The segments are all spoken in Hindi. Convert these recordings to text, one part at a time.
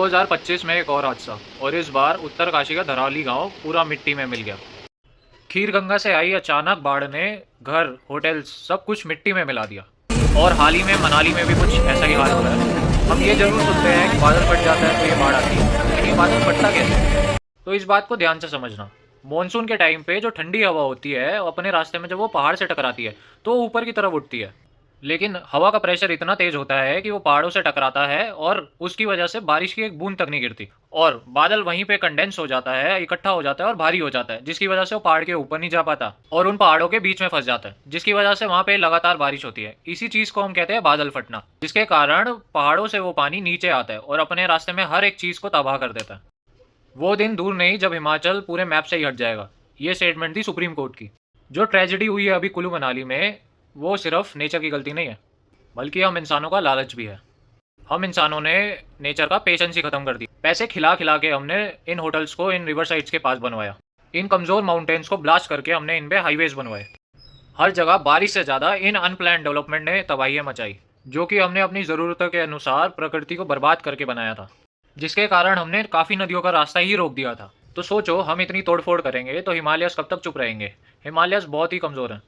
2025 में एक और हादसा, और इस बार उत्तरकाशी का धरौली गांव पूरा मिट्टी में मिल गया। खीरगंगा से आई अचानक बाढ़ ने घर, होटल्स, सब कुछ मिट्टी में मिला दिया। और हाल ही में मनाली में भी कुछ ऐसा ही हाल हो रहा है। हम ये जरूर सुनते हैं कि बादल फट जाता है तो ये बाढ़ आती है, लेकिन ये बादल फटता कैसे है? तो इस बात को ध्यान से समझना। मॉनसून के टाइम पे जो ठंडी हवा होती है, अपने रास्ते में जब वो पहाड़ से टकराती है तो वो ऊपर की तरफ उठती है। लेकिन हवा का प्रेशर इतना तेज होता है कि वो पहाड़ों से टकराता है और उसकी वजह से बारिश की एक बूंद तक नहीं गिरती, और बादल वहीं पे कंडेंस हो जाता है, इकट्ठा हो जाता है और भारी हो जाता है, जिसकी वजह से वो पहाड़ के ऊपर नहीं जा पाता और उन पहाड़ों के बीच में फंस जाता है, जिसकी वजह से वहां पे लगातार बारिश होती है। इसी चीज को हम कहते हैं बादल फटना, जिसके कारण पहाड़ों से वो पानी नीचे आता है और अपने रास्ते में हर एक चीज को तबाह कर देता है। वो दिन दूर नहीं जब हिमाचल पूरे मैप से ही हट जाएगा। ये स्टेटमेंट थी सुप्रीम कोर्ट की। जो ट्रेजेडी हुई है अभी कुल्लू मनाली में, वो सिर्फ नेचर की गलती नहीं है, बल्कि हम इंसानों का लालच भी है। हम इंसानों ने नेचर का पेशेंस ही खत्म कर दी। पैसे खिला खिला के हमने इन होटल्स को इन रिवर साइड्स के पास बनवाया। इन कमजोर माउंटेन्स को ब्लास्ट करके हमने इन पे हाईवेज बनवाए। हर जगह बारिश से ज़्यादा इन अनप्लान्ड डेवलपमेंट ने तबाही मचाई, जो कि हमने अपनी ज़रूरतों के अनुसार प्रकृति को बर्बाद करके बनाया था, जिसके कारण हमने काफ़ी नदियों का रास्ता ही रोक दिया था। तो सोचो, हम इतनी तोड़फोड़ करेंगे तो हिमालयस कब तक चुप रहेंगे? हिमालयस बहुत ही कमज़ोर हैं,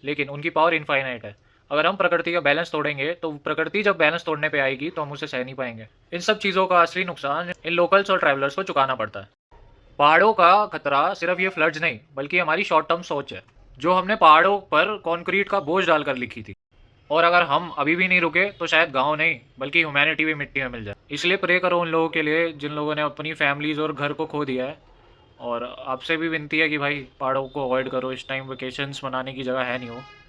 लेकिन उनकी पावर इनफाइनाइट है। अगर हम प्रकृति का बैलेंस तोड़ेंगे तो प्रकृति जब बैलेंस तोड़ने पे आएगी तो हम उसे सह नहीं पाएंगे। इन सब चीज़ों का असली नुकसान इन लोकल्स और ट्रैवलर्स को चुकाना पड़ता है। पहाड़ों का खतरा सिर्फ ये फ्लड्स नहीं, बल्कि हमारी शॉर्ट टर्म सोच है, जो हमने पहाड़ों पर कंक्रीट का बोझ डालकर लिखी थी। और अगर हम अभी भी नहीं रुके तो शायद गांव नहीं बल्कि ह्यूमैनिटी भी मिट्टी में मिल जाए। इसलिए प्रे करो उन लोगों के लिए जिन लोगों ने अपनी फैमिलीज और घर को खो दिया है। और आपसे भी विनती है कि भाई पहाड़ों को अवॉइड करो, इस टाइम वेकेशंस मनाने की जगह है नहीं वो।